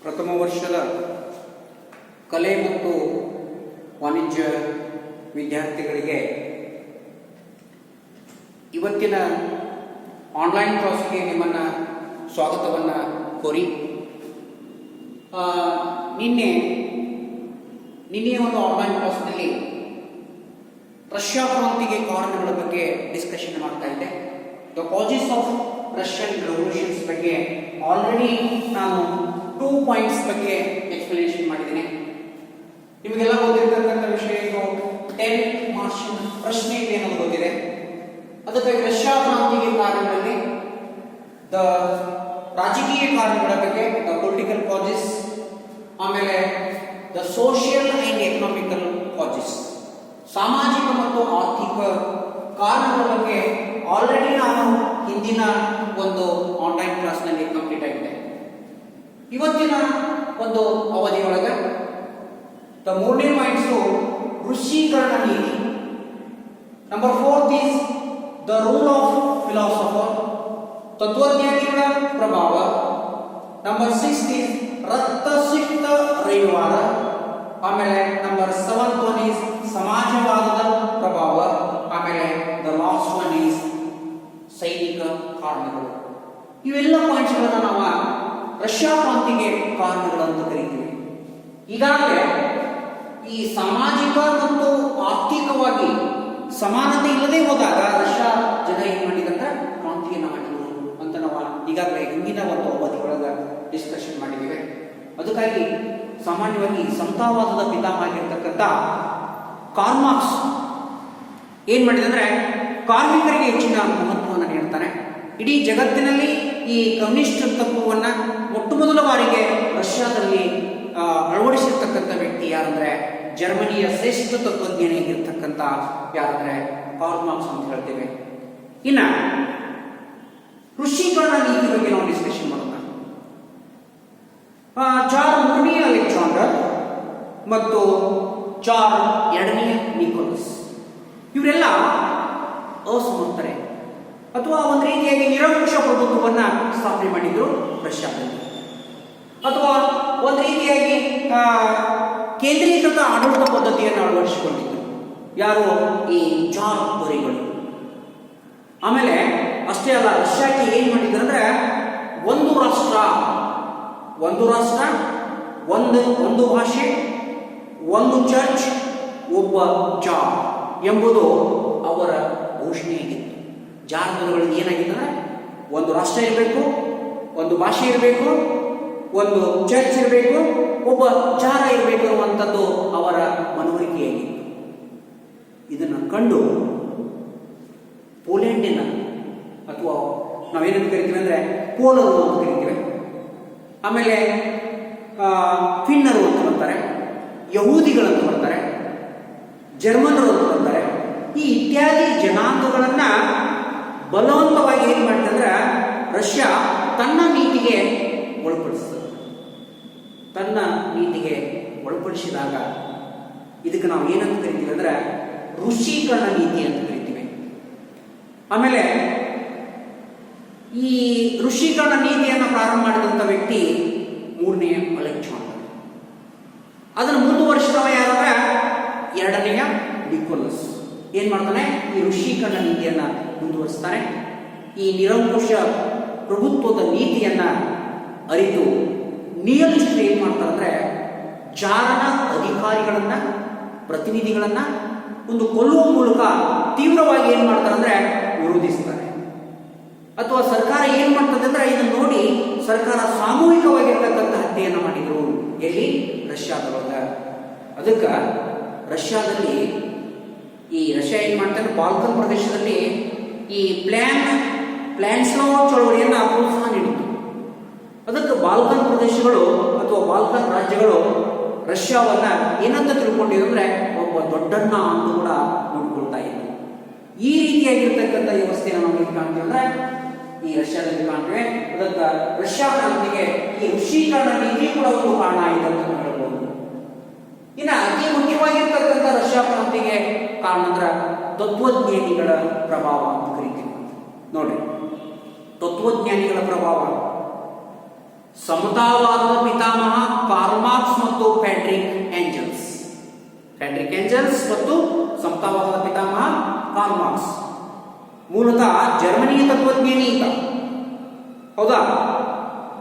ಪ್ರಥಮ ವರ್ಷದ ಕಲೆ ಮತ್ತು ವಾಣಿಜ್ಯ ವಿದ್ಯಾರ್ಥಿಗಳಿಗೆ ಇವತ್ತಿನ ಆನ್ಲೈನ್ ಕ್ಲಾಸ್ಗೆ ನಿಮ್ಮನ್ನು ಸ್ವಾಗತವನ್ನು ಕೋರಿ ನಿನ್ನೆಯ ಒಂದು ಆನ್ಲೈನ್ ಕ್ಲಾಸ್ನಲ್ಲಿ ರಷ್ಯಾ ಕ್ರಾಂತಿಗೆ ಕಾರಣಗಳ ಬಗ್ಗೆ ಡಿಸ್ಕಷನ್ ಮಾಡ್ತಾ ಇದ್ದೆ. The causes of Russian revolutions ಬಗ್ಗೆ ಆಲ್ರೆಡಿ ನಾನು 2 ಪಾಯಿಂಟ್ಸ್ ಬಗ್ಗೆ ಎಕ್ಸ್ಪ್ಲನೇಷನ್ ಮಾಡಿದ್ದೀನಿ. ನಿಮಗೆಲ್ಲ ಗೊತ್ತಿರತಕ್ಕಂಥ ವಿಷಯ ಇದು 10 ಮಾರ್ಚ್ ಪ್ರಶ್ನೆ ಇದೆ ಅನ್ನೋದು ಗೊತ್ತಿದೆ. ಅದಕ್ಕಾಗಿ ರಷ್ಯಾ ಕ್ರಾಂತಿಗೆ ಕಾರಣಗಳಲ್ಲಿ ದ ರಾಜಕೀಯ ಕಾರಣಗಳ ಬಗ್ಗೆ ದ ಪೊಲಿಟಿಕಲ್ ಕಾಸಸ್, ಆಮೇಲೆ the social and economical causes, ಸಾಮಾಜಿಕ ಮತ್ತು ಆರ್ಥಿಕ ಕಾರಣಗಳ ಬಗ್ಗೆ ಆಲ್ರೆಡಿ ನಾನು ಹಿಂದಿನ ಒಂದು ಆನ್ಲೈನ್ ಕ್ಲಾಸ್ನಲ್ಲಿ ಕಂಪ್ಲೀಟ್ ಆಗಿದೆ. ಇವತ್ತಿನ ಒಂದು ಅವಧಿಯೊಳಗೆ ದ ಮೂರನೇ ಪಾಯಿಂಟ್ಸು ಋಷೀಕರಣ ನೀತಿ. Number 4 is the rule of philosopher, ತತ್ವಜ್ಞಾನಿಗಳ ಪ್ರಭಾವ. ನಂಬರ್ 6 ಈಸ್ ರಕ್ತಸಿಕ್ತ ರವಿವಾರ. ಆಮೇಲೆ ನಂಬರ್ 7 ಒನ್ ಈಸ್ ಸಮಾಜವಾದದ ಪ್ರಭಾವ. ಆಮೇಲೆ ದ ಲಾಸ್ಟ್ ಒನ್ ಈಸ್ ಸೈನಿಕ ಕಾರಣಗಳು. ಇವೆಲ್ಲ ಪಾಯಿಂಟ್ಸ್ಗಳನ್ನ ನಾವು ರಷ್ಯಾ ಕ್ರಾಂತಿಗೆ ಕಾರಣಗಳು ಅಂತ ಕರಿತೀವಿ. ಈಗಾಗಲೇ ಈ ಸಾಮಾಜಿಕ ಮತ್ತು ಆರ್ಥಿಕವಾಗಿ ಸಮಾನತೆ ಇಲ್ಲದೆ ಹೋದಾಗ ರಷ್ಯಾ ಜನ ಏನ್ ಮಾಡಿದಂತ ಕ್ರಾಂತಿಯನ್ನು ಮಾಡಿದ್ರು ಅಂತ ನಾವು ಈಗಾಗಲೇ ಹಿಂದಿನ ಒಂದು ಅವಧಿಯೊಳಗ ಡಿಸ್ಕಷನ್ ಮಾಡಿದ್ದೇವೆ. ಅದಕ್ಕಾಗಿ ಸಾಮಾನ್ಯವಾಗಿ ಸಮತಾವಾದದ ಪಿತಾಮಹ ಆಗಿರ್ತಕ್ಕಂಥ ಕಾರ್ಲ್ ಮಾರ್ಕ್ಸ್ ಏನ್ ಮಾಡಿದಂದ್ರೆ ಕಾರ್ಮಿಕರಿಗೆ ಹೆಚ್ಚಿನ ಮಹತ್ವವನ್ನು ನೀಡ್ತಾನೆ. ಇಡೀ ಜಗತ್ತಿನಲ್ಲಿ ಈ ಕಮ್ಯುನಿಸ್ಟ್ ತತ್ವವನ್ನು ಮೊಟ್ಟ ಮೊದಲ ಬಾರಿಗೆ ರಷ್ಯಾದಲ್ಲಿ ಅಳವಡಿಸಿರ್ತಕ್ಕಂಥ ವ್ಯಕ್ತಿ ಯಾರಂದ್ರೆ ಜರ್ಮನಿಯ ಶ್ರೇಷ್ಠ ತತ್ವಜ್ಞಾನಿಯಾಗಿರ್ತಕ್ಕಂಥ ಯಾರಂದ್ರೆ ಕಾರ್ಲ್ ಮಾರ್ಕ್ಸ್ ಅಂತ ಹೇಳ್ತೇವೆ. ಇನ್ನ ಋಷೀಕರಣ ನೀತಿ ಬಗ್ಗೆ ನಾವು ಡಿಸ್ಕಷನ್ ಮಾಡೋಣ. ಜಾರ್ 3ನೇ ಅಲೆಕ್ಸಾಂಡರ್ ಮತ್ತು ಜಾರ್ 2ನೇ ನಿಕೋಲಸ್ ಇವರೆಲ್ಲ ಅಸಮರ್ಥರೆ ಅಥವಾ ಒಂದು ರೀತಿಯಾಗಿ ನಿರಂಕುಶ ಪ್ರಭುತ್ವವನ್ನು ಸ್ಥಾಪನೆ ಮಾಡಿದ್ರು ರಷ್ಯಾದಲ್ಲಿ, ಅಥವಾ ಒಂದು ರೀತಿಯಾಗಿ ಕೇಂದ್ರೀಕೃತ ಆಡಳಿತ ಪದ್ಧತಿಯನ್ನು ಅಳವಡಿಸಿಕೊಂಡಿದ್ರು ಯಾರು ಈ ಜಾರ್ ದೊರೆಗಳು. ಆಮೇಲೆ ಅಷ್ಟೇ ಅಲ್ಲ, ರಷ್ಯಾಕ್ಕೆ ಏನ್ ಮಾಡಿದ್ರು ಅಂದ್ರೆ ಒಂದು ರಾಷ್ಟ್ರ ಒಂದು ಭಾಷೆ, ಒಂದು ಚರ್ಚ್, ಒಬ್ಬ ಜಾರ್ ಎಂಬುದು ಅವರ ಘೋಷಣೆಯಾಗಿತ್ತು. ಜಾರ್ ದೊರೆಗಳಿಗೆ ಏನಾಗಿತ್ತಂದ್ರೆ ಒಂದು ರಾಷ್ಟ್ರ ಇರಬೇಕು, ಒಂದು ಭಾಷೆ ಇರಬೇಕು, ಒಂದು ಚರ್ಚ್ ಇರಬೇಕು, ಒಬ್ಬ ಜಾರ ಇರಬೇಕು ಅನ್ನುವಂಥದ್ದು ಅವರ ಮನವರಿಕೆಯಾಗಿತ್ತು. ಇದನ್ನು ಕಂಡು ಪೋಲೆಂಡಿನ ಅಥವಾ ನಾವೇನಂತ ಕರಿತೀವಿ ಅಂದ್ರೆ ಪೋಲರು ಅಂತ ಕರಿತೀವಿ, ಆಮೇಲೆ ಫಿನ್ನರು ಅಂತ ಬರ್ತಾರೆ, ಯಹೂದಿಗಳಂತ ಬರ್ತಾರೆ, ಜರ್ಮನರು ಅಂತ ಬರ್ತಾರೆ. ಈ ಇತ್ಯಾದಿ ಜನಾಂಗಗಳನ್ನ ಬಲವಂತವಾಗಿ ಏನ್ ಮಾಡ್ತಂದ್ರೆ ರಷ್ಯಾ ತನ್ನ ನೀತಿಗೆ ಒಳಪಡಿಸಿದಾಗ ಇದಕ್ಕೆ ನಾವು ಏನಂತ ಕರಿತೀವಿ ಅಂದ್ರೆ ಋಷೀಕರಣ ನೀತಿ ಅಂತ ಕರಿತೀವಿ. ಆಮೇಲೆ ಈ ಋಷೀಕರಣ ನೀತಿಯನ್ನು ಪ್ರಾರಂಭ ಮಾಡಿದಂಥ ವ್ಯಕ್ತಿ 3ನೇ ಅಲೆಕ್ಸಾಂಡರ್. ಅದನ್ನು ಮುಂದುವರಿಸಿದವ ಯಾರಂದ್ರೆ 2ನೇ ನಿಕೋಲಸ್. ಏನ್ ಮಾಡ್ತಾನೆ, ಈ ಋಷೀಕರಣ ನೀತಿಯನ್ನ ಮುಂದುವರಿಸ್ತಾನೆ. ಈ ನಿರಂಕುಶ ಪ್ರಭುತ್ವದ ನೀತಿಯನ್ನ ಅರಿತು ನಿಯಲಿಸ್ಟ್ ಏನ್ ಮಾಡ್ತಾರಂದ್ರೆ ಜಾರನ ಅಧಿಕಾರಿಗಳನ್ನ, ಪ್ರತಿನಿಧಿಗಳನ್ನ ಒಂದು ಕೊಲ್ಲುವ ಮೂಲಕ ತೀವ್ರವಾಗಿ ಏನ್ ಮಾಡ್ತಾರಂದ್ರೆ ವಿರೋಧಿಸ್ತಾರೆ. ಅಥವಾ ಸರ್ಕಾರ ಏನ್ ಮಾಡ್ತದೆ ಅಂದ್ರೆ ಇದನ್ನು ನೋಡಿ ಸರ್ಕಾರ ಸಾಮೂಹಿಕವಾಗಿರ್ತಕ್ಕಂಥ ಹತ್ಯೆಯನ್ನು ಮಾಡಿದ್ರು ಎಲ್ಲಿ, ರಷ್ಯಾದೊಳಗ. ಅದಕ್ಕೆ ರಷ್ಯಾದಲ್ಲಿ ಈ ರಷ್ಯಾ ಏನ್ ಮಾಡ್ತಾರೆ, ಬಾಲ್ಕನ್ ಪ್ರದೇಶದಲ್ಲಿ ಈ ಪ್ಲಾನ್ಸ್ಲೋ ಚಳವಳಿಯನ್ನು ಪ್ರೋತ್ಸಾಹ ನೀಡಿತು. ಅದಕ್ಕೆ ಬಾಲ್ಕನ್ ಪ್ರದೇಶಗಳು ಅಥವಾ ಬಾಲ್ಕನ್ ರಾಜ್ಯಗಳು ರಷ್ಯಾವನ್ನ ಏನಂತ ತಿಳ್ಕೊಂಡಿದ್ರು ಅಂದ್ರೆ ಒಬ್ಬ ದೊಡ್ಡಣ್ಣ ಅಂತ ಕೂಡ ನೋಡ್ಕೊಳ್ತಾ ಇದ್ರು. ಈ ರೀತಿಯಾಗಿರ್ತಕ್ಕಂಥ ವ್ಯವಸ್ಥೆಯನ್ನು ನಾವು ಇಲ್ಲಿ ಕಾಣ್ತೀವಿ ಅಂದ್ರೆ ಈ ರಷ್ಯಾದಲ್ಲಿ ಕಾಣ್ತೇವೆ. ಅದಕ್ಕೆ ರಷ್ಯಾ ಕ್ರಾಂತಿಗೆ ಈ ಋಷೀಕರಣ ನೀತಿ ಕೂಡ ಒಂದು ಕಾರಣ ಆಗಿದೆ ಅಂತ ಹೇಳ್ಬೋದು. ಇನ್ನು ಅತಿ ಮುಖ್ಯವಾಗಿರ್ತಕ್ಕಂಥ ರಷ್ಯಾ ಕ್ರಾಂತಿಗೆ ಕಾರಣ ಅಂದ್ರೆ ತತ್ವಜ್ಞಾನಿಗಳ ಪ್ರಭಾವ ಅಂತ ಕರಿತೀವಿ. ನೋಡಿ, ತತ್ವಜ್ಞಾನಿಗಳ ಪ್ರಭಾವ ಸಮತಾವಾದದ ಪಿತಾಮಹ ಕಾರ್ಲ್ ಮಾರ್ಕ್ಸ್ ಮತ್ತು ಫ್ರೆಡ್ರಿಕ್ ಏಂಜಲ್ಸ್. ಫ್ರೆಡ್ರಿಕ್ ಏಂಜಲ್ಸ್ ಮತ್ತು ಸಮತಾವಾದದ ಪಿತಾಮಹ ಕಾರ್ಲ್ ಮಾರ್ಕ್ಸ್ ಮೂಲತಃ ಜರ್ಮನಿಯ ತತ್ವಜ್ಞಾನಿ ಈತ. ಹೌದಾ?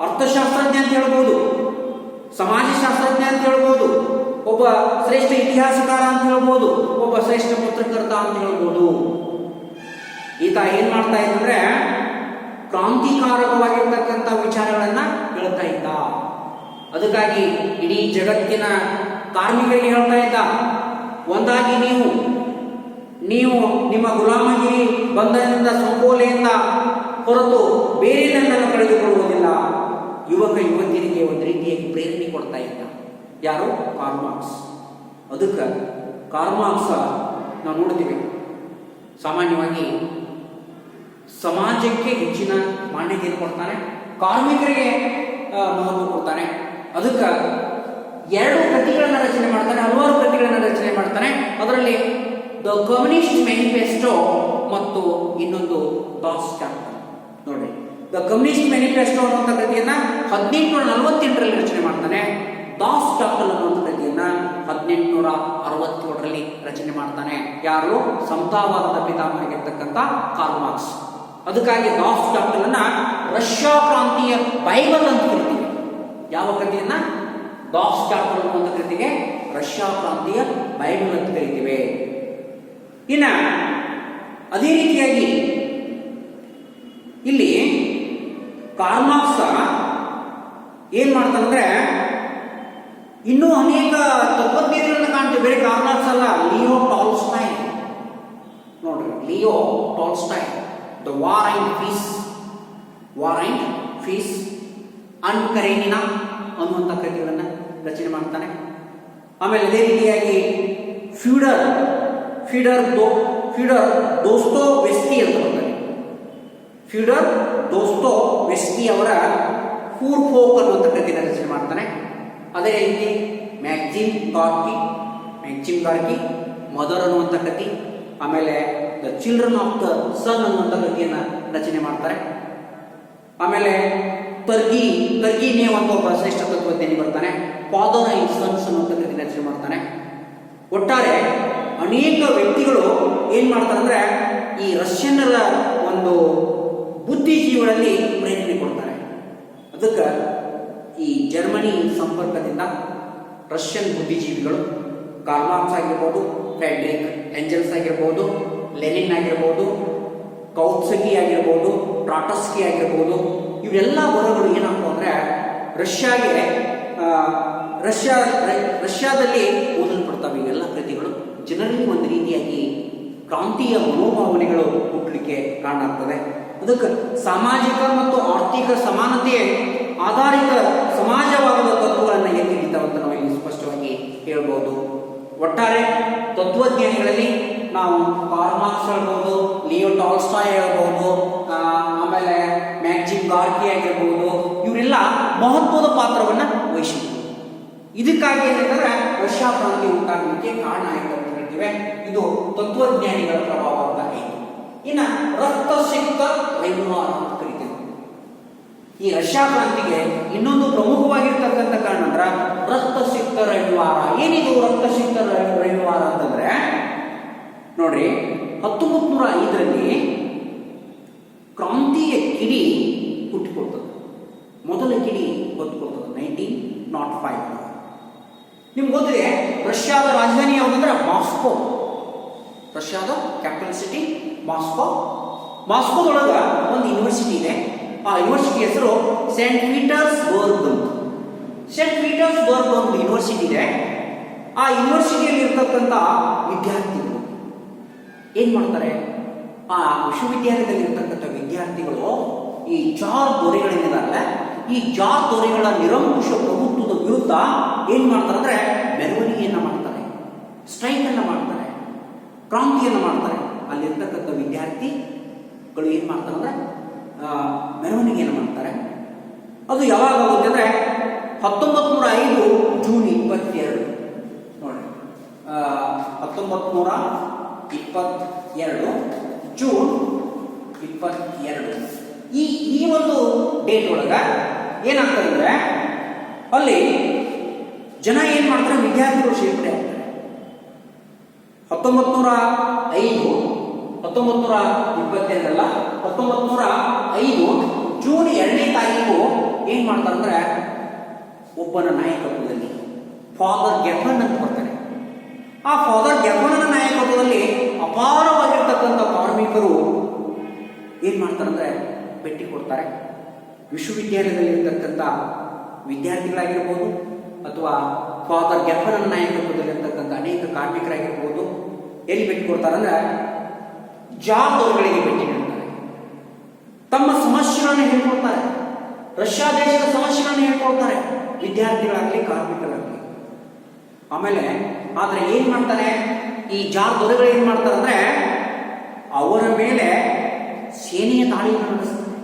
ಅರ್ಥಶಾಸ್ತ್ರಜ್ಞ ಅಂತ ಹೇಳ್ಬೋದು, ಸಮಾಜಶಾಸ್ತ್ರಜ್ಞ ಅಂತ ಹೇಳ್ಬೋದು, ಒಬ್ಬ ಶ್ರೇಷ್ಠ ಇತಿಹಾಸಕಾರ ಅಂತ ಹೇಳ್ಬೋದು, ಒಬ್ಬ ಶ್ರೇಷ್ಠ ಪತ್ರಕರ್ತ ಅಂತ ಹೇಳ್ಬೋದು. ಈತ ಏನ್ ಮಾಡ್ತಾ ಇದ್ದಂದ್ರೆ ಕ್ರಾಂತಿಕಾರಕವಾಗಿರ್ತಕ್ಕಂಥ ವಿಚಾರಗಳನ್ನ ಹೇಳ್ತಾ ಇದ್ದ. ಅದಕ್ಕಾಗಿ ಇಡೀ ಜಗತ್ತಿನ ಕಾರ್ಮಿಕರಿಗೆ ಹೇಳ್ತಾ ಇದ್ದ, ಒಂದಾಗಿ ನೀವು ನಿಮ್ಮ ಗುಲಾಮಗಿರಿ ಬಂಧನದಿಂದ ಸಂಕೋಲೆಯಿಂದ ಹೊರತು ಬೇರೆನನ್ನು ಕಳೆದುಕೊಳ್ಳುವುದಿಲ್ಲ. ಯುವಕ ಯುವತಿಯರಿಗೆ ಒಂದು ರೀತಿಯಾಗಿ ಪ್ರೇರಣೆ ಕೊಡ್ತಾ ಇದ್ದ. ಯಾರು? Karl Marx. ಅದಕ್ಕೆ ಕಾರ್ಲ್ ಮಾರ್ಕ್ಸ್ ನಾವು ನೋಡ್ತೀವಿ ಸಾಮಾನ್ಯವಾಗಿ ಸಮಾಜಕ್ಕೆ ಹೆಚ್ಚಿನ ಮಾನ್ಯತೆಯನ್ನು ಕೊಡ್ತಾನೆ, ಕಾರ್ಮಿಕರಿಗೆ ಮಹತ್ವ ಕೊಡ್ತಾನೆ. ಅದಕ್ಕೆ 2 ಕೃತಿಗಳನ್ನು ರಚನೆ ಮಾಡ್ತಾನೆ, ಹಲವಾರು ಕೃತಿಗಳನ್ನು ರಚನೆ ಮಾಡ್ತಾನೆ. ಅದರಲ್ಲಿ ದ ಕಮ್ಯುನಿಸ್ಟ್ ಮ್ಯಾನಿಫೆಸ್ಟೋ ಮತ್ತು ಇನ್ನೊಂದು ಡಾಸ್ ಕ್ಯಾಪಿಟಲ್. ನೋಡಿ, ದ ಕಮ್ಯುನಿಸ್ಟ್ ಮ್ಯಾನಿಫೆಸ್ಟೋ ಅನ್ನುವಂಥ ಕೃತಿಯನ್ನ 1848ರಲ್ಲಿ ರಚನೆ ಮಾಡ್ತಾನೆ. ಡಾಸ್ ಕ್ಯಾಪಿಟಲ್ ಅನ್ನುವಂಥ ಕೃತಿಯನ್ನ 1867ರಲ್ಲಿ ರಚನೆ ಮಾಡ್ತಾನೆ. ಯಾರು? ಸಮತಾವಾದದ ಪಿತಾಮಹನಾಗಿರ್ತಕ್ಕಂಥ ಕಾರ್ಲ್ ಮಾರ್ಕ್ಸ್. ಅದಕ್ಕಾಗಿ ಡಾಸ್ ಕ್ಯಾಪಿಟಲ್ ಅನ್ನ ರಷ್ಯಾ ಕ್ರಾಂತಿಯ ಬೈಬಲ್ ಅಂತ ಕರಿತೀವಿ. ಯಾವ ಕೃತಿಯನ್ನ? ಡಾಸ್ ಕ್ಯಾಪಿಟಲ್ ಅನ್ನುವಂಥ ಕೃತಿಗೆ ರಷ್ಯಾ ಕ್ರಾಂತಿಯ ಬೈಬಲ್ ಅಂತ ಕರಿತೀವಿ. ಇನ್ನ ಅದೇ ರೀತಿಯಾಗಿ ಇಲ್ಲಿ ಕಾರ್ಲ್ ಮಾರ್ಕ್ಸ್ ಏನ್ ಮಾಡ್ತಾನಂದ್ರೆ ಇನ್ನೂ ಅನೇಕ ತತ್ವಜ್ಞಾನಿಗಳನ್ನ ಕಾಣ್ತೀವಿ. ಬೇರೆ ಕಾರ್ಲ್ ಮಾರ್ಕ್ಸ್ ಅಲ್ಲ, ಲಿಯೋ ಟಾಲ್ಸ್ಟಾಯ್. ನೋಡ್ರಿ, Leo Tolstoy the War and Peace and Karenina ಅನ್ನುವಂಥ ಕೃತಿಗಳನ್ನು ರಚನೆ ಮಾಡ್ತಾನೆ. ಆಮೇಲೆ ಅದೇ ರೀತಿಯಾಗಿ ಫ್ಯೂಡರ್ ದೋಸ್ತೋವೆಸ್ಕಿ ಅಂತ ಬರ್ತಾನೆ. ಫ್ಯೂಡರ್ ದೋಸ್ತೋವೆಸ್ಕಿ ಅವರ ಫೂರ್ ಫೋಕ್ ಅನ್ನುವಂಥ ಕೃತಿಯನ್ನು ರಚನೆ ಮಾಡ್ತಾನೆ. ಅದೇ ರೀತಿ ಮ್ಯಾಕ್ಸಿಮ್ ಗಾರ್ಕಿ ಮದರ್ ಅನ್ನುವಂಥ ಕೃತಿ, ಆಮೇಲೆ ದ ಚಿಲ್ಡ್ರನ್ ಆಫ್ ದ ಸನ್ ಅನ್ನುವಂಥ ಕೃತಿಯನ್ನು ರಚನೆ ಮಾಡ್ತಾರೆ. ಆಮೇಲೆ ಟರ್ಗಿನೇವ್ ಅಂತ ಒಬ್ಬ ಶ್ರೇಷ್ಠ ತತ್ವಜ್ಞಾನಿ ಬರ್ತಾನೆ. ಫಾದರ್ ಅಂಡ್ ಸನ್ಸ್ ಅನ್ನುವಂಥ ಕೃತಿಯನ್ನು ರಚನೆ ಮಾಡ್ತಾನೆ. ಒಟ್ಟಾರೆ ಅನೇಕ ವ್ಯಕ್ತಿಗಳು ಏನ್ ಮಾಡ್ತಾರೆ ಅಂದ್ರೆ ಈ ರಷ್ಯನ್ನರ ಒಂದು ಬುದ್ಧಿಜೀವಿಗಳಲ್ಲಿ ಪ್ರೇರಣೆ ಕೊಡ್ತಾರೆ. ಅದಕ್ಕೆ ಈ ಜರ್ಮನಿ ಸಂಪರ್ಕದಿಂದ ರಷ್ಯನ್ ಬುದ್ಧಿಜೀವಿಗಳು ಕಾರ್ಲ್ ಮಾರ್ಕ್ಸ್ ಆಗಿರ್ಬೋದು, ಫ್ರೆಡ್ರಿಕ್ ಏಂಜಲ್ಸ್ ಆಗಿರ್ಬೋದು, ಲೆನಿನ್ ಆಗಿರ್ಬೋದು, ಕೌಟ್ಸ್ಕಿ ಆಗಿರ್ಬೋದು, ಟ್ರಾಟಸ್ಕಿ ಆಗಿರ್ಬೋದು, ಇವೆಲ್ಲ ವರ್ಗಗಳು ಏನಪ್ಪ ಅಂದ್ರೆ ರಷ್ಯಾದಲ್ಲಿ ಓದಲ್ಪಡ್ತವೆ. ಇವೆಲ್ಲ ಕೃತಿಗಳು ಜನರಲ್ಲಿ ಒಂದು ರೀತಿಯಾಗಿ ಕ್ರಾಂತಿಯ ಮನೋಭಾವನೆಗಳು ಹುಟ್ಟಲಿಕ್ಕೆ ಕಾರಣ ಆಗ್ತದೆ. ಅದಕ್ಕೆ ಸಾಮಾಜಿಕ ಮತ್ತು ಆರ್ಥಿಕ ಸಮಾನತೆಯ ಆಧಾರಿತ ಸಮಾಜವಾದದ ತತ್ವಗಳನ್ನು ಎತ್ತಿ ಹಿಡಿತಾವಂತ ನಾವು ಇಲ್ಲಿ ಸ್ಪಷ್ಟವಾಗಿ ಹೇಳ್ಬೋದು. ಒಟ್ಟಾರೆ ತತ್ವಜ್ಞಾನಿಗಳಲ್ಲಿ ನಾವು ಕಾರ್ಲ್ ಮಾರ್ಕ್ಸ್ ಹೇಳ್ಬೋದು, ಲಿಯೋ ಟಾಲ್ಸ್ಟಾಯ್ ಹೇಳ್ಬೋದು, ಆಮೇಲೆ ಮ್ಯಾಕ್ಸಿಮ್ ಗಾರ್ಕಿ ಆಗಿರ್ಬೋದು, ಇವರೆಲ್ಲ ಮಹತ್ವದ ಪಾತ್ರವನ್ನು ವಹಿಸಿದ್ರು. ಇದಕ್ಕಾಗಿ ಏನಂತಂದ್ರೆ ರಷ್ಯಾ ಕ್ರಾಂತಿ ಉಂಟಾಗಲಿಕ್ಕೆ ಕಾರಣ ಆಯಿತು ಅಂತ ಹೇಳ್ತೀವಿ. ಇದು ತತ್ವಜ್ಞಾನಿಗಳ ಪ್ರಭಾವ ಅಂತ ಆಯಿತು. ಇನ್ನು ರಕ್ತಸಿಕ್ತ ರವಿವಾರ ಅಂತ ಕರಿತೀವಿ. ಈ ರಷ್ಯಾ ಕ್ರಾಂತಿಗೆ ಇನ್ನೊಂದು ಪ್ರಮುಖವಾಗಿರ್ತಕ್ಕಂಥ ಕಾರಣ ಅಂದ್ರೆ ರಕ್ತಸಿಕ್ತ ರವಿವಾರ. ಏನಿದು ರಕ್ತಸಿಕ್ತ ರವಿವಾರ ಅಂತಂದ್ರೆ ನೋಡ್ರಿ, 1905ರಲ್ಲಿ ಕ್ರಾಂತಿಯ ಕಿಡಿ ಹುಟ್ಟಿಕೊಳ್ತದೆ. ಮೊದಲ ಕಿಡಿ ಗೊತ್ತುಕೊಳ್ತದೆ 1905. ನಿಮ್ಗೆ ಗೊತ್ತಿದೆ ರಷ್ಯಾದ ರಾಜಧಾನಿ ಯಾವುದಂದ್ರೆ ಮಾಸ್ಕೋ. ರಷ್ಯಾದ ಕ್ಯಾಪಿಟಲ್ ಸಿಟಿ ಮಾಸ್ಕೋ. ಮಾಸ್ಕೋದೊಳಗ ಒಂದು ಯೂನಿವರ್ಸಿಟಿ ಇದೆ. ಆ ಯೂನಿವರ್ಸಿಟಿ ಹೆಸರು ಸೇಂಟ್ ಪೀಟರ್ಸ್ಬರ್ಗ್ ಅಂತ. ಸೇಂಟ್ ಪೀಟರ್ಸ್ಬರ್ಗ್ ಒಂದು ಯೂನಿವರ್ಸಿಟಿ ಇದೆ. ಆ ಯೂನಿವರ್ಸಿಟಿಯಲ್ಲಿ ಇರ್ತಕ್ಕಂಥ ವಿದ್ಯಾರ್ಥಿಗಳು ಏನ್ ಮಾಡ್ತಾರೆ, ಆ ವಿಶ್ವವಿದ್ಯಾಲಯದಲ್ಲಿ ಇರ್ತಕ್ಕಂಥ ವಿದ್ಯಾರ್ಥಿಗಳು ಈ ಜಾರ್ ದೊರೆಗಳಿದ್ದಾರಲ್ಲ, ಈ ಜಾರ್ ದೊರೆಗಳ ನಿರಂಕುಶ ಪ್ರಭುತ್ವದ ವಿರುದ್ಧ ಏನ್ ಮಾಡ್ತಾರೆ ಅಂದ್ರೆ ಮೆರವಣಿಗೆಯನ್ನ ಮಾಡ್ತಾರೆ, ಸ್ಟ್ರೈಕ್ ಅನ್ನ ಮಾಡ್ತಾರೆ, ಕ್ರಾಂತಿಯನ್ನ ಮಾಡ್ತಾರೆ. ಅಲ್ಲಿರ್ತಕ್ಕಂಥ ವಿದ್ಯಾರ್ಥಿಗಳು ಏನ್ ಮಾಡ್ತಾರೆ ಅಂದ್ರೆ ಮೆರವಣಿಗೆಯನ್ನು ಮಾಡ್ತಾರೆ. ಅದು ಯಾವಾಗ ಆಗುತ್ತೆ ಅಂದ್ರೆ 1905 ಜೂನ್ 22. ನೋಡಿ, 1922 ಜೂನ್ 22 ಈ ಒಂದು ಡೇಟ್ ಒಳಗ ಏನಾಗ್ತದೆ ಅಂದ್ರೆ ಅಲ್ಲಿ ಜನ ಏನ್ ಮಾಡ್ತಾರೆ, ವಿದ್ಯಾರ್ಥಿಗಳು ಸೇರ್ಪಡೆ ಆಗ್ತಾರೆ. 1922 ಜೂನ್ 2ನೇ ತಾರೀಕು ಏನ್ ಮಾಡ್ತಾರೆ ಅಂದ್ರೆ ಒಬ್ಬನ ನಾಯಕತ್ವದಲ್ಲಿ ಫಾದರ್ ಗೆಫನ್ ಅಂತ ಬರ್ತಾರೆ. ಆ ಫಾದರ್ ಗೆಫನ್ನ ನಾಯಕತ್ವದಲ್ಲಿ ಅಪಾರವಾಗಿರ್ತಕ್ಕಂಥ ಕಾರ್ಮಿಕರು ಏನ್ ಮಾಡ್ತಾರೆ ಅಂದ್ರೆ ಭೇಟಿ ಕೊಡ್ತಾರೆ. ವಿಶ್ವವಿದ್ಯಾಲಯದಲ್ಲಿ ಇರ್ತಕ್ಕಂಥ ವಿದ್ಯಾರ್ಥಿಗಳಾಗಿರ್ಬೋದು ಅಥವಾ ಫಾದರ್ ಗೆಫನ್ ನಾಯಕತ್ವದಲ್ಲಿರ್ತಕ್ಕಂಥ ಅನೇಕ ಕಾರ್ಮಿಕರಾಗಿರ್ಬೋದು ಎಲ್ಲಿ ಭೇಟಿ ಕೊಡ್ತಾರೆ ಅಂದ್ರೆ ಜಾರ್ಗಳಿಗೆ ಭೇಟಿ ನೀಡ್ತಾರೆ. ತಮ್ಮ ಸಮಸ್ಯೆಗಳನ್ನು ಹೇಳ್ಕೊಳ್ತಾರೆ. ರಷ್ಯಾ ದೇಶದ ಸಮಸ್ಯೆಗಳನ್ನು ಹೇಳ್ಕೊಳ್ತಾರೆ, ವಿದ್ಯಾರ್ಥಿಗಳಾಗಲಿ ಕಾರ್ಮಿಕರಾಗಲಿ. ಆಮೇಲೆ ಆದ್ರೆ ಏನ್ ಮಾಡ್ತಾರೆ, ಈ ಜಾರ್ ದೊರೆಗಳು ಏನ್ ಮಾಡ್ತಾರೆ ಅಂದ್ರೆ ಅವರ ಮೇಲೆ ಸೇನೆಯ ದಾಳಿಗಳನ್ನು ನಡೆಸ್ತಾರೆ.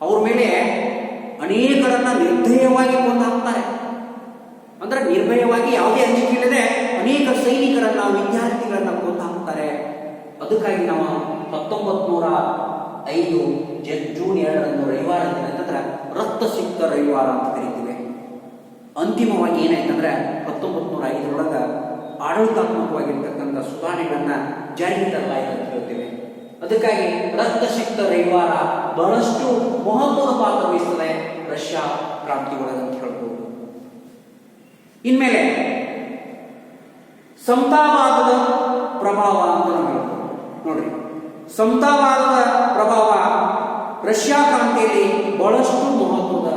ಅವ್ರ ಮೇಲೆ ಅನೇಕರನ್ನ ನಿರ್ದಯವಾಗಿ ಕೊಂದು ಹಾಕ್ತಾರೆ. ಅಂದ್ರೆ ನಿರ್ಭಯವಾಗಿ ಯಾವುದೇ ಅಂಜಿಕೆ ಇಲ್ಲದೆ ಅನೇಕ ಸೈನಿಕರನ್ನ ವಿದ್ಯಾರ್ಥಿಗಳನ್ನ ಕೊಂದು ಹಾಕ್ತಾರೆ. ಅದಕ್ಕಾಗಿ ನಾವು 1905 ಜೂನ್ 2 ರವಿವಾರ ದಿನ ರಕ್ತಸಿಕ್ತ ರವಿವಾರ ಅಂತ ಕರೀತೀವಿ. ಅಂತಿಮವಾಗಿ ಏನಾಯ್ತಂದ್ರೆ 1905 ಆಡಳಿತಾತ್ಮಕವಾಗಿರ್ತಕ್ಕಂಥ ಸುಧಾರಣೆಗಳನ್ನ ಜಾರಿಗೆ ತರಲಾಯಿತು ಅಂತ ಹೇಳ್ತೇವೆ. ಅದಕ್ಕಾಗಿ ರಕ್ತಸಿಕ್ತ ರವಿವಾರ ಬಹಳಷ್ಟು ಮಹತ್ವದ ಪಾತ್ರ ವಹಿಸ್ತದೆ ರಷ್ಯಾ ಕ್ರಾಂತಿ ಒಳಗೆ ಅಂತ ಹೇಳ್ಬೋದು. ಇನ್ಮೇಲೆ ಸಮತಾವಾದದ ಪ್ರಭಾವ ಅಂತ ನಾವು ಹೇಳ್ಬೋದು. ನೋಡ್ರಿ, ಸಮತಾವಾದದ ಪ್ರಭಾವ ರಷ್ಯಾ ಕ್ರಾಂತಿಯಲ್ಲಿ ಬಹಳಷ್ಟು ಮಹತ್ವದ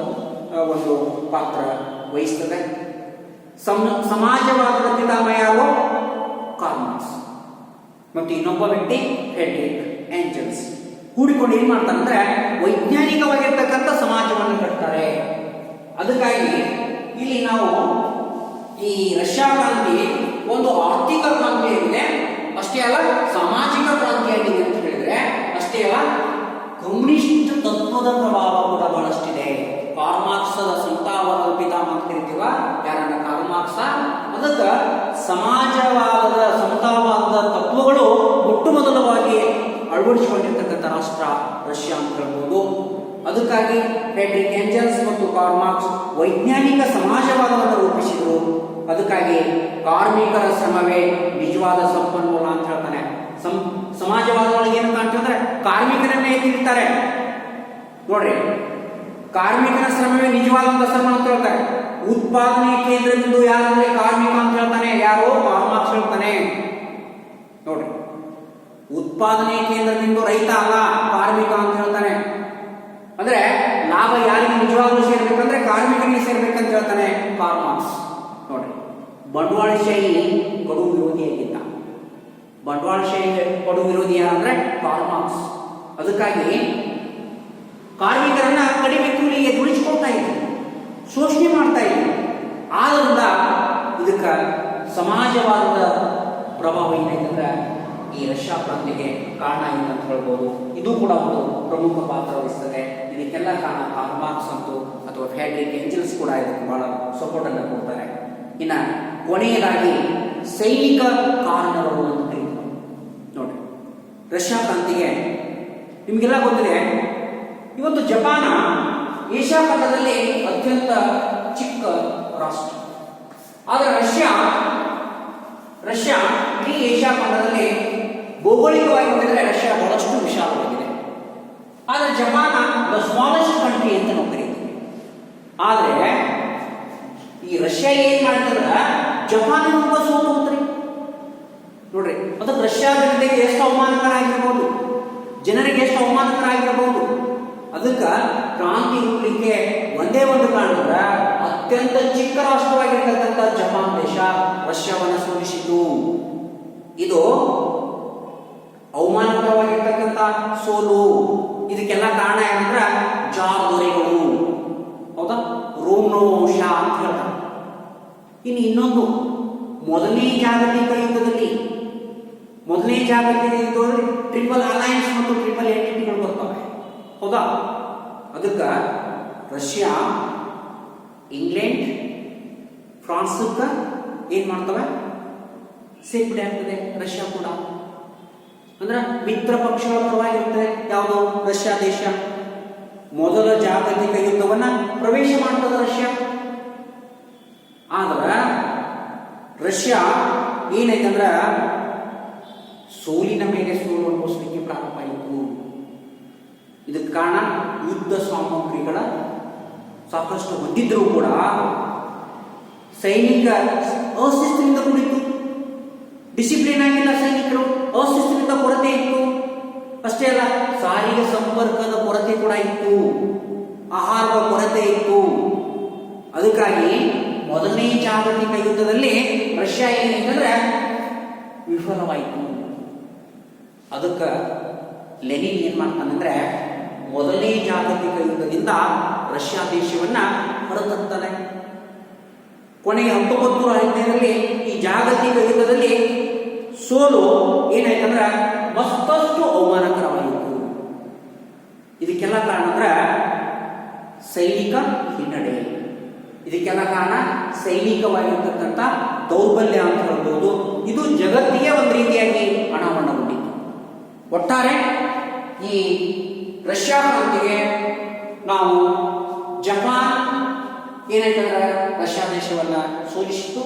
ಒಂದು ಪಾತ್ರ ವಹಿಸ್ತದೆ. ಸಮಾಜವಾದದ ಪಿತಾಮಹ ಯಾರು? ಕಾರ್ಲ್ ಮಾರ್ಕ್ಸ್ ಮತ್ತು ಇನ್ನೊಬ್ಬ ವ್ಯಕ್ತಿ ಫ್ರೆಡ್ರಿಕ್ ಏಂಜಲ್ಸ್ ಕೂಡಿಕೊಂಡು ಏನ್ ಮಾಡ್ತಾರೆ ಅಂದ್ರೆ ವೈಜ್ಞಾನಿಕವಾಗಿರ್ತಕ್ಕಂಥ ಸಮಾಜವನ್ನು ಕಟ್ತಾರೆ. ಅದಕ್ಕಾಗಿ ಇಲ್ಲಿ ನಾವು ಈ ರಷ್ಯಾ ಕ್ರಾಂತಿ ಒಂದು ಆರ್ಥಿಕ ಕ್ರಾಂತಿಯಾಗಿದೆ ಅಷ್ಟೇ ಅಲ್ಲ, ಸಾಮಾಜಿಕ ಕ್ರಾಂತಿಯಾಗಿದೆ ಅಂತ ಹೇಳಿದ್ರೆ ಅಷ್ಟೇ ಅಲ್ಲ, ಕಮ್ಯುನಿಸ್ಟ್ ತತ್ವದ ಪ್ರಭಾವ ಕೂಡ ಬಹಳಷ್ಟಿದೆ. ಕಾರ್ಲ್ ಮಾರ್ಕ್ಸದ ಸಮತಾವಾದದ ಪಿತಾಮಹ ಅಂತ ಕರಿತೀವ ಯಾರನ್ನ? Karl Marx. ಅದಕ್ಕೆ ಸಮಾಜವಾದದ ಸಮತಾವಾದದ ತತ್ವಗಳು ಮೊಟ್ಟ ಮೊದಲವಾಗಿ ಅಳವಡಿಸಿಕೊಂಡಿರ್ತಕ್ಕಂಥ ರಾಷ್ಟ್ರ ರಷ್ಯಾ ಅಂತ ಹೇಳ್ಬೋದು. ಅದಕ್ಕಾಗಿ ಫ್ರೆಡ್ರಿಕ್ ಏಂಜಲ್ಸ್ ಮತ್ತು ಕಾರ್ಲ್ ಮಾರ್ಕ್ಸ್ ವೈಜ್ಞಾನಿಕ ಸಮಾಜವಾದವನ್ನು ರೂಪಿಸಿದರು. ಅದಕ್ಕಾಗಿ ಕಾರ್ಮಿಕರ ಶ್ರಮವೇ ನಿಜವಾದ ಸಂಪನ್ಮೂಲ ಅಂತ ಹೇಳ್ತಾನೆ. ಸಮಾಜವಾದದೊಳಗೆ ಏನಂತ ಅಂತಂದ್ರೆ ಕಾರ್ಮಿಕರನ್ನೇ ಎತ್ತಿರ್ತಾರೆ. ನೋಡ್ರಿ, ಕಾರ್ಮಿಕನ ಶ್ರಮವೇ ನಿಜವಾದಂತ ಶ್ರಮ ಅಂತ ಹೇಳ್ತಾರೆ. ಉತ್ಪಾದನೆ ಕೇಂದ್ರ ಬಿಂದು ಯಾರಂದ್ರೆ ಕಾರ್ಮಿಕ ಅಂತ ಹೇಳ್ತಾನೆ. ಯಾರು? ಕಾರ್ಲ್ ಮಾರ್ಕ್ಸ್ ಹೇಳ್ತಾನೆ. ನೋಡ್ರಿ, ಉತ್ಪಾದನೆ ಕೇಂದ್ರ ಬಿಂದು ರೈತ ಅಲ್ಲ, ಕಾರ್ಮಿಕ ಅಂತ ಹೇಳ್ತಾನೆ. ಅಂದ್ರೆ ಲಾಭ ಯಾರಿಗೆ ನಿಜವಾಗ್ಲೂ ಸೇರ್ಬೇಕಂದ್ರೆ ಕಾರ್ಮಿಕರಿಗೆ ಸೇರ್ಬೇಕಂತ ಹೇಳ್ತಾನೆ ಕಾರ್ಲ್ ಮಾರ್ಕ್ಸ್. ನೋಡ್ರಿ, ಬಂಡವಾಳಶಾಹಿ ಕಡು ವಿರೋಧಿಯಾಗಿದ್ದ. ಬಂಡವಾಳಶಾಹಿ ಕಡು ವಿರೋಧಿ ಯಾರಂದ್ರೆ ಕಾರ್ಲ್ ಮಾರ್ಕ್ಸ್. ಅದಕ್ಕಾಗಿ ಕಾರ್ಮಿಕರನ್ನ ಕಡಿಮೆ ಕೂಲಿಗೆ ದುಡಿಸ್ಕೊಳ್ತಾ ಇದ್ರು, ಶೋಷಣೆ ಮಾಡ್ತಾ ಇದ್ರು. ಆದ್ರಿಂದ ಇದಕ್ಕೆ ಸಮಾಜವಾದದ ಪ್ರಭಾವ ಏನಾಯ್ತಂದ್ರೆ ಈ ರಷ್ಯಾ ಕ್ರಾಂತಿಗೆ ಕಾರಣ ಆಗಿದೆ ಅಂತ ಹೇಳ್ಬೋದು. ಇದು ಕೂಡ ಒಂದು ಪ್ರಮುಖ ಪಾತ್ರ ವಹಿಸ್ತದೆ. ಇದಕ್ಕೆಲ್ಲ ಕಾರಣ ಕಾರ್ಲ್ ಮಾರ್ಕ್ಸ್ ಅಂತೂ ಅಥವಾ ಫ್ರೆಡ್ರಿಕ್ ಏಂಜಲ್ಸ್ ಕೂಡ ಇದಕ್ಕೆ ಬಹಳ ಸಪೋರ್ಟ್ ಅನ್ನು ಕೊಡ್ತಾರೆ. ಇನ್ನ ಕೊನೆಯದಾಗಿ ಸೈನಿಕ ಕಾರಣಗಳು ಅಂತ ಕರೀತಾರೆ. ನೋಡಿ, ರಷ್ಯಾ ಕ್ರಾಂತಿಗೆ ನಿಮಗೆಲ್ಲ ಗೊತ್ತಿದೆ, ಇವತ್ತು ಜಪಾನ ಏಷ್ಯಾ ಖಂಡದಲ್ಲಿ ಅತ್ಯಂತ ಚಿಕ್ಕ ರಾಷ್ಟ್ರ. ಆದರೆ ರಷ್ಯಾ ಇಡೀ ಏಷ್ಯಾ ಖಂಡದಲ್ಲಿ ಭೌಗೋಳಿಕವಾಗಿ ನೋಡಿದರೆ ರಷ್ಯಾ ಬಹಳಷ್ಟು ವಿಶಾಲವಾಗಿದೆ. ಆದರೆ ಜಪಾನ ದ ಸ್ಮಾಲೆಸ್ಟ್ ಕಂಟ್ರಿ ಅಂತ ನಾವು ಕರೀತೀವಿ. ಆದರೆ ಈ ರಷ್ಯಾ ಏನ್ ಮಾಡ್ತಂದ್ರ ಜಪಾನಿನಿಂದ ಸೋತು ಹೋಗ್ತಾರೆ. ನೋಡ್ರಿ, ಅದಕ್ಕೆ ರಷ್ಯಾ ಜನತೆಗೆ ಎಷ್ಟು ಅವಮಾನಕರ ಆಗಿರ್ಬೋದು, ಜನರಿಗೆ ಎಷ್ಟು ಅವಮಾನಕರ ಆಗಿರಬಹುದು. ಅದಕ್ಕೆ ಕ್ರಾಂತಿ ಹುಟ್ಟಲಿಕ್ಕೆ ಒಂದೇ ಒಂದು ಕಾರಣ, ಅತ್ಯಂತ ಚಿಕ್ಕ ರಾಷ್ಟ್ರವಾಗಿರ್ತಕ್ಕಂಥ ಜಪಾನ್ ದೇಶ ರಷ್ಯಾವನ್ನು ಸೋಲಿಸಿತು. ಇದು ಅವಮಾನಕರವಾಗಿರ್ತಕ್ಕಂಥ ಸೋಲು. ಇದಕ್ಕೆಲ್ಲ ಕಾರಣ ಏನಂದ್ರೆ ಜಾರ್ ದೊರೆಗಳು, ಹೌದಾ, ರೋಮ್ನೋ ಶಾ ಅಂತ ಹೇಳ್ತಾರೆ. ಇನ್ನೊಂದು, ಮೊದಲನೇ ಜಾಗತಿಕ ಯುದ್ಧದಲ್ಲಿ ಟ್ರಿಪಲ್ ಅಲೈನ್ಸ್ ಮತ್ತು ಟ್ರಿಪಲ್ ಎಂಟಿಟಿಗಳು ಬರ್ತವೆ, ಹೌದಾ. ಅದಕ್ಕೆ ರಷ್ಯಾ, ಇಂಗ್ಲೆಂಡ್, ಫ್ರಾನ್ಸ್ಗೆ ಏನ್ ಮಾಡ್ತವೆ, ಸೇರ್ಪಡೆ ಆಗ್ತದೆ. ರಷ್ಯಾ ಕೂಡ ಅಂದ್ರೆ ಮಿತ್ರ ಪಕ್ಷಗಳ ಪರವಾಗಿರ್ತದೆ ಯಾವುದು, ರಷ್ಯಾ ದೇಶ. ಮೊದಲ ಜಾಗತಿಕ ಯುದ್ಧವನ್ನ ಪ್ರವೇಶ ಮಾಡ್ತದೆ ರಷ್ಯಾ. ಆದ್ರೆ ರಷ್ಯಾ ಏನೈತಂದ್ರ ಸೋಲಿನ ಮೇಲೆ ಸೋಲು ಅನುಭವಿಸಲಿಕ್ಕೆ ಪ್ರಾರಂಭ ಆಯಿತು. ಇದಕ್ಕೆ ಕಾರಣ ಯುದ್ಧ ಸಾಮಗ್ರಿಗಳ ಸಾಕಷ್ಟು ಹೊಂದಿದ್ರೂ ಕೂಡ ಸೈನಿಕ ಅಶಿಸ್ತಿನಿಂದ ಕೂಡಿತ್ತು, ಡಿಸಿಪ್ಲಿನ್ ಆಗಿಲ್ಲ ಸೈನಿಕರು, ಅಶಿಸ್ತಿನಿಂದ ಕೊರತೆ ಇತ್ತು. ಅಷ್ಟೇ ಅಲ್ಲ, ಸಾರಿಗೆ ಸಂಪರ್ಕದ ಕೊರತೆ ಕೂಡ ಇತ್ತು, ಆಹಾರದ ಕೊರತೆ ಇತ್ತು. ಅದಕ್ಕಾಗಿ ಮೊದಲನೇ ಜಾಗತಿಕ ಯುದ್ಧದಲ್ಲಿ ರಷ್ಯಾ ಏನಂತಂದ್ರೆ ವಿಫಲವಾಯಿತು. ಅದಕ್ಕೆ ಲೆನಿನ್ ಏನ್ ಮಾಡ್ತಾನಂದ್ರೆ ಮೊದಲನೇ ಜಾಗತಿಕ ಯುದ್ಧದಿಂದ ರಷ್ಯಾ ದೇಶವನ್ನ ಹೊರತಂತಾನೆ. ಕೊನೆಗೆ 1915ರಲ್ಲಿ ಈ ಜಾಗತಿಕ ಯುದ್ಧದಲ್ಲಿ ಸೋಲು ಏನಾಯ್ತಂದ್ರೆ ಮತ್ತಷ್ಟು ಅವಮಾನಕರವಾಯಿತು. ಇದಕ್ಕೆಲ್ಲ ಕಾರಣ ಅಂದ್ರೆ ಸೈನಿಕ ಹಿನ್ನಡೆ, ಇದಕ್ಕೆಲ್ಲ ಕಾರಣ ಸೈನಿಕವಾಗಿರ್ತಕ್ಕಂಥ ದೌರ್ಬಲ್ಯ ಅಂತ ಹೇಳ್ಬೋದು. ಇದು ಜಗತ್ತಿಗೆ ಒಂದು ರೀತಿಯಾಗಿ ಅನಾವರಣಗೊಂಡಿತ್ತು. ಒಟ್ಟಾರೆ ಈ ರಷ್ಯಾದೊಂದಿಗೆ ನಾವು ಜಪಾನ್ ಏನಾಯ್ತಂದ್ರೆ ರಷ್ಯಾ ದೇಶವನ್ನ ಸೋಲಿಸಿತು.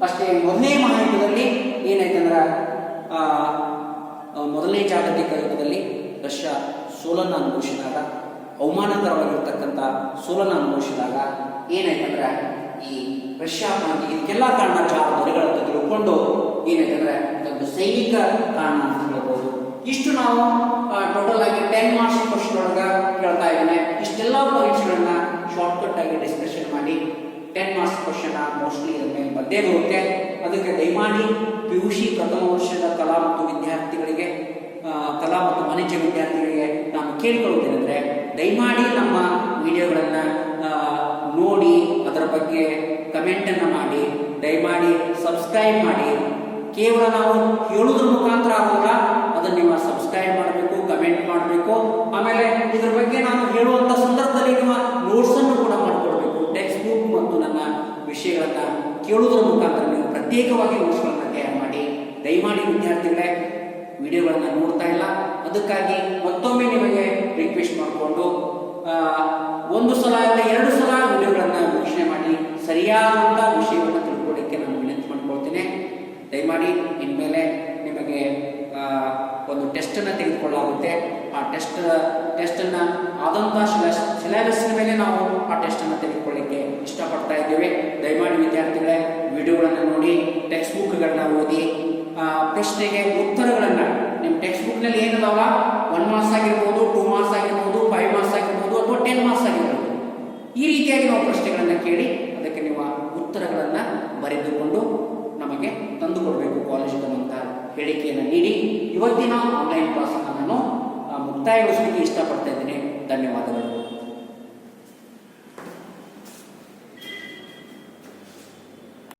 ಅಷ್ಟೇ ಮೊದಲನೇ ಮಹಾಯುದ್ಧದಲ್ಲಿ ಏನಾಯ್ತಂದ್ರೆ ಮೊದಲನೇ ಜಾಗತಿಕ ಯುದ್ಧದಲ್ಲಿ ರಷ್ಯಾ ಸೋಲನ್ನು ಅನುಭವಿಸಿದಾಗ, ಅವಮಾನಕರವಾಗಿರ್ತಕ್ಕಂಥ ಸೋಲನ್ನು ಅನುಭವಿಸಿದಾಗ ಏನಾಯ್ತಂದ್ರೆ ಈ ರಷ್ಯಾ ಇದಕ್ಕೆಲ್ಲ ಕಾರಣ ಜಾಗಗಳನ್ನು ತಿಳ್ಕೊಂಡು ಏನಾಯ್ತಂದ್ರೆ ಇದೊಂದು ಸೈನಿಕ ಕಾರಣ ಅಂತ ಹೇಳ್ಬೋದು. ಇಷ್ಟು ನಾವು ಟೋಟಲ್ ಆಗಿ 10 ಮಾರ್ಕ್ಸ್ ಕ್ವಶನ್ ಒಳಗೆ ಕೇಳ್ತಾ ಇದ್ದೇನೆ. ಇಷ್ಟೆಲ್ಲ ಪಾಯಿಂಟ್ಸ್ಗಳನ್ನ ಶಾರ್ಟ್ಕಟ್ ಆಗಿ ಡಿಸ್ಕಷನ್ ಮಾಡಿ 10 ಮಾರ್ಕ್ಸ್ ಕ್ವಶನ್ ಮೋಸ್ಟ್ಲಿ ಇದ್ರ ಮೇಲೆ ಬಂದೇ ಬರುತ್ತೆ. ಅದಕ್ಕೆ ದಯಮಾಡಿ PUC ಪ್ರಥಮ ವರ್ಷದ ಕಲಾ ಮತ್ತು ವಿದ್ಯಾರ್ಥಿಗಳಿಗೆ, ಕಲಾ ಮತ್ತು ವಾಣಿಜ್ಯ ವಿದ್ಯಾರ್ಥಿಗಳಿಗೆ ನಾನು ಕೇಳಿಕೊಳ್ಳುವುದೇನೆಂದರೆ, ದಯಮಾಡಿ ನಮ್ಮ ವಿಡಿಯೋಗಳನ್ನು ನೋಡಿ ಅದರ ಬಗ್ಗೆ ಕಮೆಂಟನ್ನು ಮಾಡಿ, ದಯಮಾಡಿ ಸಬ್ಸ್ಕ್ರೈಬ್ ಮಾಡಿ. ಕೇವಲ ನಾವು ಹೇಳುವುದ್ರ ಮುಖಾಂತರ ಆಗೋಲ್ಲ, ಅದನ್ನು ನೀವು ಸಬ್ಸ್ಕ್ರೈಬ್ ಮಾಡಬೇಕು, ಕಮೆಂಟ್ ಮಾಡಬೇಕು. ಆಮೇಲೆ ಇದ್ರ ಬಗ್ಗೆ ನಾನು ಹೇಳುವಂಥ ಸಂದರ್ಭದಲ್ಲಿ ನಿಮ್ಮ ನೋಟ್ಸನ್ನು ಕೂಡ ಮಾಡಿಕೊಡ್ಬೇಕು. ಟೆಕ್ಸ್ಟ್ ಬುಕ್ ಮತ್ತು ನನ್ನ ವಿಷಯಗಳನ್ನು ಕೇಳುವುದರ ಮುಖಾಂತರ ನೀವು ಪ್ರತ್ಯೇಕವಾಗಿ ನೋಟ್ಸ್ಗಳನ್ನು ತಯಾರು ಮಾಡಿ. ದಯಮಾಡಿ ವಿದ್ಯಾರ್ಥಿಗಳೇ, ವಿಡಿಯೋಗಳನ್ನು ನೋಡ್ತಾ ಇಲ್ಲ, ಅದಕ್ಕಾಗಿ ಮತ್ತೊಮ್ಮೆ ನಿಮಗೆ ರಿಕ್ವೆಸ್ಟ್ ಮಾಡಿಕೊಂಡು ಒಂದು ಸಲ ಇಲ್ಲ 2 ಸಲ ವಿಡಿಯೋಗಳನ್ನು ವೀಕ್ಷಣೆ ಮಾಡಿ ಸರಿಯಾದಂಥ ವಿಷಯವನ್ನು ತಿಳ್ಕೊಳ್ಳಿಕ್ಕೆ ನಾನು ವಿನಂತಿ ಮಾಡ್ಕೊಳ್ತೇನೆ. ದಯಮಾಡಿ ಇನ್ಮೇಲೆ ನಿಮಗೆ ಒಂದು ಟೆಸ್ಟನ್ನು ತೆಗೆದುಕೊಳ್ಳಲಾಗುತ್ತೆ. ಆ ಟೆಸ್ಟನ್ನು ಆದಂಥ ಸಿಲೆಬಸ್ನ ಮೇಲೆ ನಾವು ಆ ಟೆಸ್ಟನ್ನು ತೆಗೆದುಕೊಳ್ಳಿಕ್ಕೆ ಇಷ್ಟಪಡ್ತಾ ಇದ್ದೇವೆ. ದಯಮಾಡಿ ವಿದ್ಯಾರ್ಥಿಗಳೇ, ವಿಡಿಯೋಗಳನ್ನು ನೋಡಿ, ಟೆಕ್ಸ್ಟ್ ಬುಕ್ಗಳನ್ನ ಓದಿ, ಪ್ರಶ್ನೆಗೆ ಉತ್ತರಗಳನ್ನು ನಿಮ್ಮ ಟೆಕ್ಸ್ಟ್ ಬುಕ್ನಲ್ಲಿ ಏನದಾವ 1 ಮಾರ್ಕ್ಸ್ ಆಗಿರ್ಬೋದು, 2 ಮಾರ್ಕ್ಸ್ ಆಗಿರ್ಬೋದು, 5 ಮಾರ್ಕ್ಸ್ ಆಗಿರ್ಬೋದು, ಅಥವಾ 10 ಮಾರ್ಕ್ಸ್ ಆಗಿರ್ಬೋದು. ಈ ರೀತಿಯಾಗಿ ನಾವು ಪ್ರಶ್ನೆಗಳನ್ನು ಕೇಳಿ ಅದಕ್ಕೆ ನೀವು ಉತ್ತರಗಳನ್ನು ಬರೆದುಕೊಂಡು ನಮಗೆ ತಂದು ಕೊಡಬೇಕು ಕಾಲೇಜ್ ಅಂತ ಹೇಳಿಕೆಯನ್ನು ನೀಡಿ ಇವತ್ತಿನ ಆನ್ಲೈನ್ ಕ್ಲಾಸನ್ನು ನಾನು ಮುಕ್ತಾಯಗೊಳಿಸಲಿಕ್ಕೆ ಇಷ್ಟಪಡ್ತಾ ಇದ್ದೀನಿ. ಧನ್ಯವಾದಗಳು.